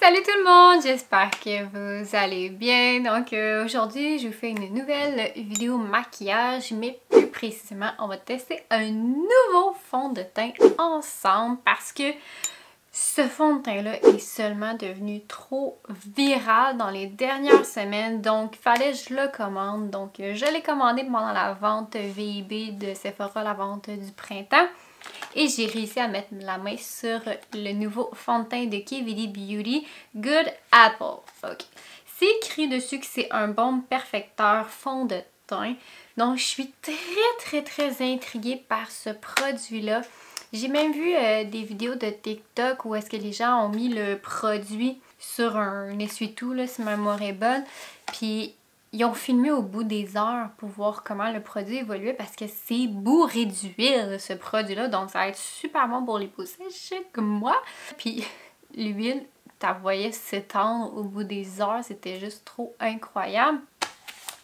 Salut tout le monde, j'espère que vous allez bien. Donc aujourd'hui je vous fais une nouvelle vidéo maquillage, mais plus précisément on va tester un nouveau fond de teint ensemble parce que ce fond de teint là est seulement devenu trop viral dans les dernières semaines, donc fallait que je le commande. Donc je l'ai commandé pendant la vente VIB de Sephora, la vente du printemps. Et j'ai réussi à mettre la main sur le nouveau fond de teint de KVD Beauty, Good Apple. Okay. C'est écrit dessus que c'est un baume perfecteur fond de teint. Donc je suis très intriguée par ce produit-là. J'ai même vu des vidéos de TikTok où est-ce que les gens ont mis le produit sur un essuie-tout, si ma mémoire est bonne. Puis ils ont filmé au bout des heures pour voir comment le produit évoluait parce que c'est bourré d'huile ce produit-là. Donc ça va être super bon pour les peaux sèches comme moi. Puis l'huile, tu voyais s'étendre au bout des heures. C'était juste trop incroyable.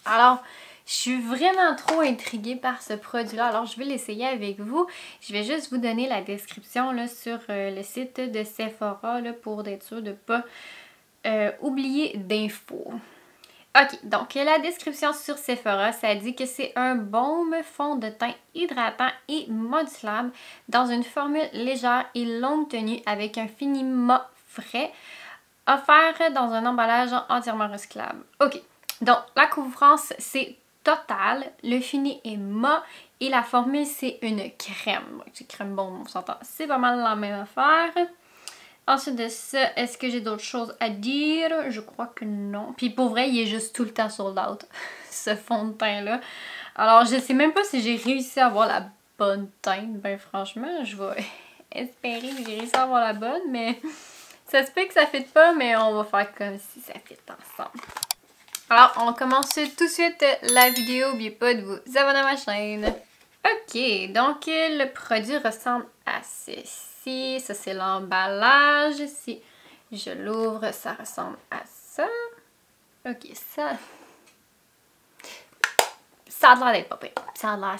Alors, je suis vraiment trop intriguée par ce produit-là. Alors, je vais l'essayer avec vous. Je vais juste vous donner la description là, sur le site de Sephora là, pour être sûr de ne pas oublier d'infos. Ok, donc la description sur Sephora, ça dit que c'est un baume fond de teint hydratant et modulable dans une formule légère et longue tenue avec un fini mat frais offert dans un emballage entièrement recyclable. Ok, donc la couvrance c'est total, le fini est mat et la formule c'est une crème. C'est crème baume, on s'entend, c'est pas mal la même affaire. Ensuite de ça, est-ce que j'ai d'autres choses à dire? Je crois que non. Puis pour vrai, il est juste tout le temps sold out, ce fond de teint-là. Alors, je sais même pas si j'ai réussi à avoir la bonne teinte. Ben franchement, je vais espérer que j'ai réussi à avoir la bonne, mais ça se peut que ça ne fit pas, mais on va faire comme si ça fit ensemble. Alors, on commence tout de suite la vidéo. N'oubliez pas de vous abonner à ma chaîne. Ok, donc le produit ressemble à ceci. Ça, c'est l'emballage. Si je l'ouvre, ça ressemble à ça. Ok, ça a l'air d'être pas pire. Ça a l'air.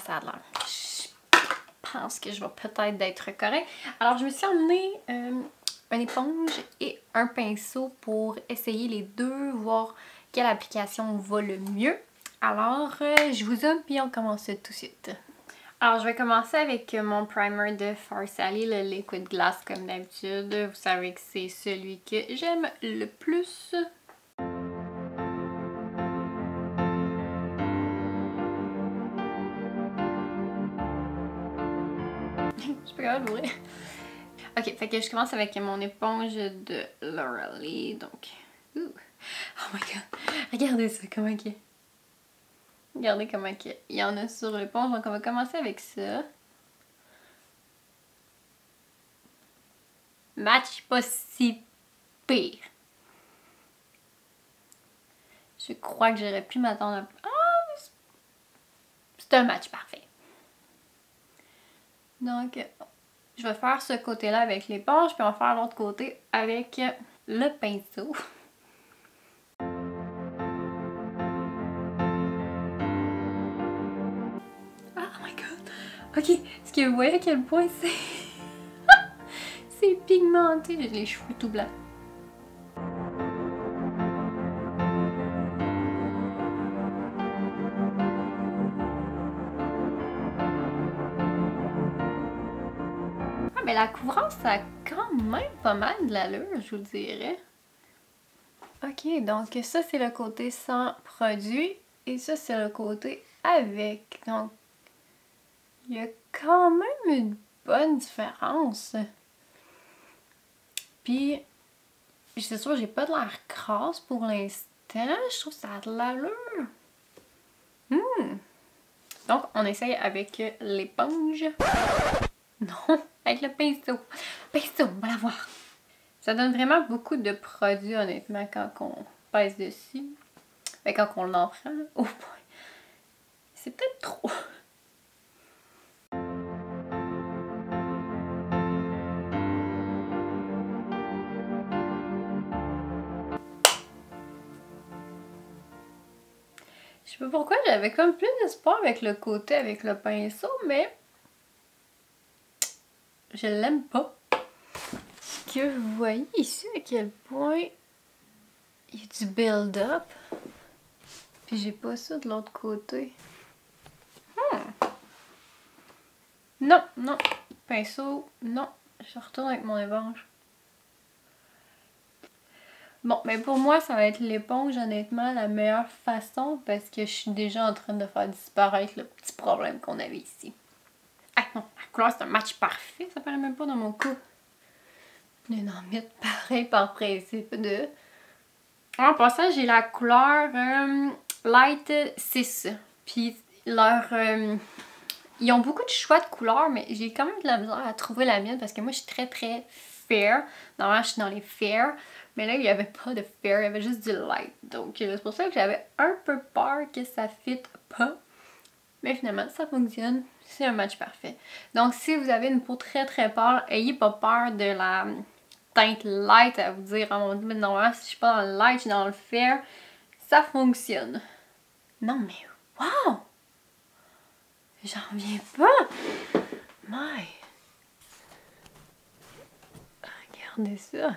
Je pense que je vais peut-être d'être correct. Alors, je me suis emmené une éponge et un pinceau pour essayer les deux, voir quelle application va le mieux. Alors, je vous zoome puis on commence tout de suite. Alors, je vais commencer avec mon primer de Farsali, le Liquid Glass comme d'habitude. Vous savez que c'est celui que j'aime le plus. Je peux quand même l'ouvrir. Ok, fait que je commence avec mon éponge de L'Oréal. Donc, oh my god, regardez ça, comment il est. Regardez comment il y en a sur l'éponge. Donc, on va commencer avec ça. Match pas si pire. Je crois que j'aurais pu m'attendre un peu. Ah, c'est un match parfait. Donc, je vais faire ce côté-là avec l'éponge, puis on va faire l'autre côté avec le pinceau. Oh my god! Ok, est-ce que vous voyez à quel point c'est... c'est pigmenté, j'ai les cheveux tout blancs. Ah, mais la couvrance, ça a quand même pas mal de l'allure, je vous dirais. Ok, donc ça c'est le côté sans produit et ça c'est le côté avec. Donc, il y a quand même une bonne différence. Puis, c'est sûr, j'ai pas de l'air crasse pour l'instant. Je trouve que ça a de l'allure. Donc, on essaye avec l'éponge. Non, avec le pinceau. Pinceau, on va la voir. Ça donne vraiment beaucoup de produits, honnêtement, quand on pèse dessus. Mais quand on l'en prend, oh boy, c'est peut-être trop. Je sais pas pourquoi, j'avais comme plus d'espoir avec le côté avec le pinceau, mais je l'aime pas. que vous voyez ici à quel point il y a du build-up. Puis j'ai pas ça de l'autre côté. Non, non. Pinceau, non. Je retourne avec mon éponge. Bon, mais pour moi, ça va être l'éponge, honnêtement, la meilleure façon parce que je suis déjà en train de faire disparaître le petit problème qu'on avait ici. Ah non, la couleur, c'est un match parfait. Ça paraît même pas dans mon cou. Une mettre pareil par principe de... En passant, j'ai la couleur Light 6. Puis leur... ils ont beaucoup de choix de couleurs, mais j'ai quand même de la misère à trouver la mienne parce que moi, je suis très très fair. Normalement, je suis dans les fair. Mais là, il n'y avait pas de fair, il y avait juste du light. Donc, c'est pour ça que j'avais un peu peur que ça ne fit pas. Mais finalement, ça fonctionne. C'est un match parfait. Donc, si vous avez une peau très très pâle, ayez pas peur de la teinte light à vous dire, oh mon dieu, mais normalement, si je suis pas dans le light, je suis dans le fair, ça fonctionne. Non, mais wow! J'en reviens pas! My! Regardez ça!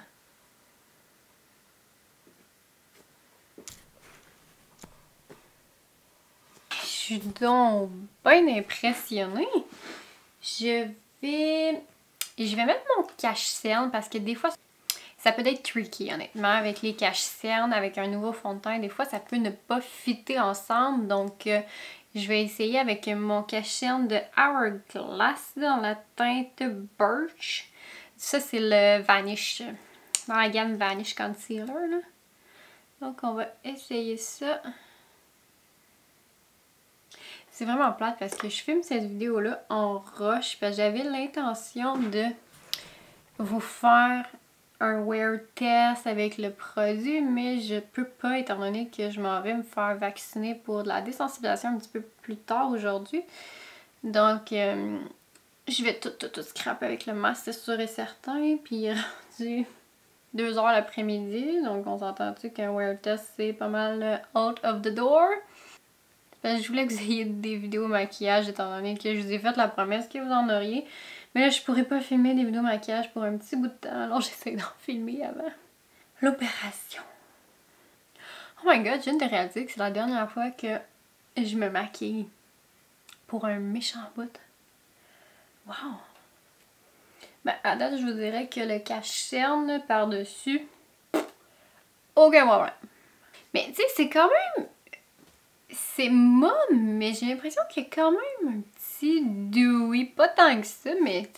Je suis donc bien impressionnée. Je vais mettre mon cache-cerne parce que des fois, ça peut être tricky honnêtement avec les cache-cernes, avec un nouveau fond de teint. Des fois, ça peut ne pas fitter ensemble. Donc, je vais essayer avec mon cache-cerne de Hourglass dans la teinte Birch. Ça, c'est le Vanish, dans la gamme Vanish Concealer, là. Donc, on va essayer ça. C'est vraiment plate parce que je filme cette vidéo-là en rush parce que j'avais l'intention de vous faire un wear test avec le produit, mais je peux pas étant donné que je m'en vais me faire vacciner pour de la désensibilisation un petit peu plus tard aujourd'hui. Donc, je vais tout scraper avec le masque, c'est sûr et certain. Puis, il est rendu 2 h l'après-midi, donc on s'entend-tu qu'un wear test c'est pas mal out of the door. Parce que je voulais que vous ayez des vidéos maquillage étant donné que je vous ai fait la promesse que vous en auriez. Mais là, je pourrais pas filmer des vidéos maquillage pour un petit bout de temps. Alors, j'essaie d'en filmer avant l'opération. Oh my god, je viens de réaliser que c'est la dernière fois que je me maquille pour un méchant bout. Wow! Ben, à date, je vous dirais que le cache-cerne par-dessus, aucun problème. Mais tu sais, c'est quand même... C'est mauve, mais j'ai l'impression qu'il y a quand même un petit dewy. Pas tant que ça, mais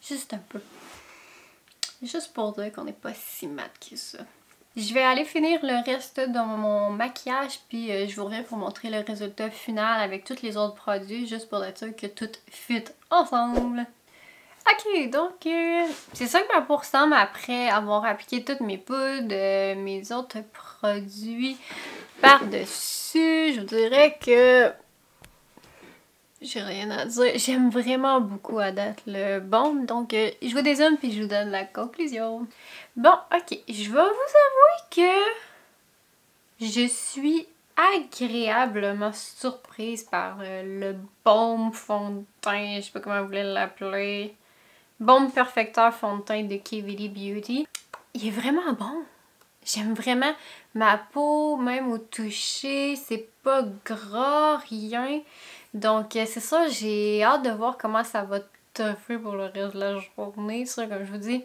juste un peu. Juste pour dire qu'on n'est pas si mat que ça. Je vais aller finir le reste de mon maquillage, puis je vous reviens pour montrer le résultat final avec tous les autres produits, juste pour être sûr que tout fit ensemble. Ok, donc c'est ça que ma peau ressemble après avoir appliqué toutes mes poudres, mes autres produits par-dessus. Je vous dirais que j'ai rien à dire. J'aime vraiment beaucoup à date le baume, donc je vous dézoome puis je vous donne la conclusion. Bon, ok, je vais vous avouer que je suis agréablement surprise par le baume fond de teint, je sais pas comment vous voulez l'appeler. Baume perfecteur fond de teint de KVD Beauty. Il est vraiment bon. J'aime vraiment ma peau, même au toucher. C'est pas gras, rien. Donc c'est ça, j'ai hâte de voir comment ça va toffer pour le reste de la journée. Ça, comme je vous dis,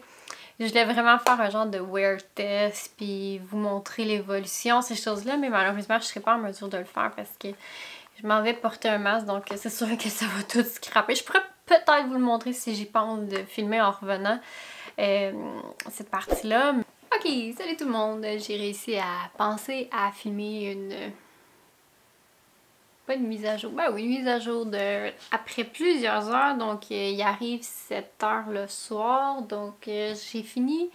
je voulais vraiment faire un genre de wear test puis vous montrer l'évolution, ces choses-là. Mais malheureusement, je serai pas en mesure de le faire parce que je m'en vais porter un masque. Donc c'est sûr que ça va tout scraper. Je pourrais peut-être vous le montrer si j'y pense de filmer en revenant cette partie-là. Ok, salut tout le monde! J'ai réussi à penser à filmer pas une mise à jour, ben oui, une mise à jour après plusieurs heures. Donc il arrive 7 h le soir. Donc j'ai fini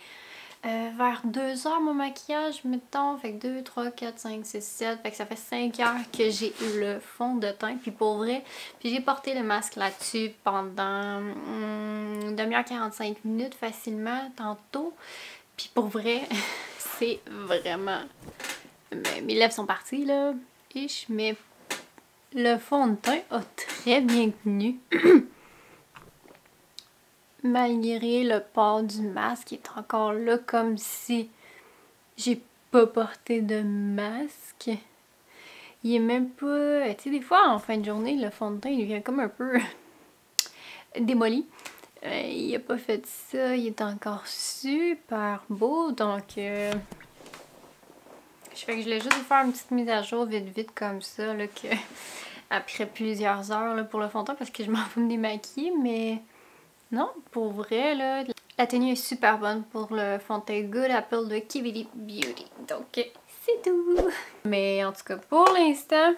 vers 2 h mon maquillage, mettons. Fait que 2, 3, 4, 5, 6, 7. Fait que ça fait 5 heures que j'ai le fond de teint. Puis pour vrai, puis j'ai porté le masque là-dessus pendant une demi-heure 45 minutes facilement tantôt. Puis pour vrai, c'est vraiment... Mes lèvres sont parties là. Mais le fond de teint a très bien tenu. malgré le port du masque, il est encore là comme si j'ai pas porté de masque. Il est même pas... Tu sais, des fois, en fin de journée, le fond de teint, il devient comme un peu démoli. Il a pas fait ça, il est encore super beau, donc... Je fais que je voulais juste vous faire une petite mise à jour vite comme ça, là, que... Après plusieurs heures, là, pour le fond de teint, parce que je m'en vais me démaquiller, mais... Non, pour vrai, là... La tenue est super bonne pour le fond de teint Good Apple de Kibidi Beauty. Donc, c'est tout! Mais en tout cas, pour l'instant,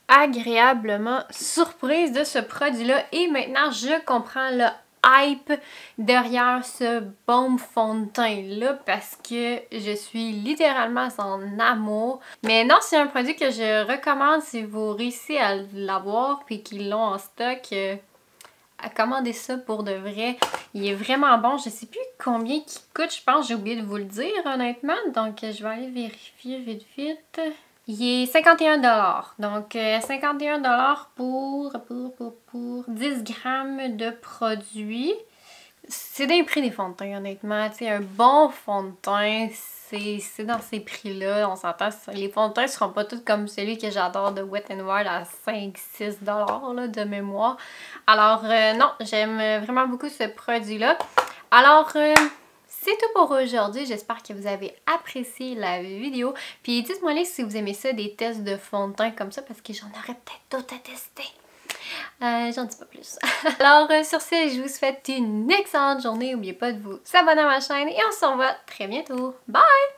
agréablement surprise de ce produit-là. Et maintenant, je comprends le hype derrière ce baume fond de teint-là parce que je suis littéralement en amour. Mais non, c'est un produit que je recommande si vous réussissez à l'avoir puis qu'ils l'ont en stock. À commander ça pour de vrai. Il est vraiment bon. Je sais plus combien il coûte. Je pense que j'ai oublié de vous le dire honnêtement. Donc je vais aller vérifier vite. Il est 51 $. Donc 51 $ pour 10 grammes de produits. C'est des prix des fonds de teint honnêtement. Tu sais, un bon fond de teint, c'est dans ces prix-là. On s'entend, les fonds de teint ne seront pas tous comme celui que j'adore de Wet n Wild à 5-6 $ là, de mémoire. Alors non, j'aime vraiment beaucoup ce produit-là. Alors c'est tout pour aujourd'hui. J'espère que vous avez apprécié la vidéo. Puis dites-moi si vous aimez ça, des tests de fond de teint comme ça, parce que j'en aurais peut-être d'autres à tester. J'en dis pas plus. Alors sur ce, je vous souhaite une excellente journée. N'oubliez pas de vous abonner à ma chaîne et on se revoit très bientôt. Bye!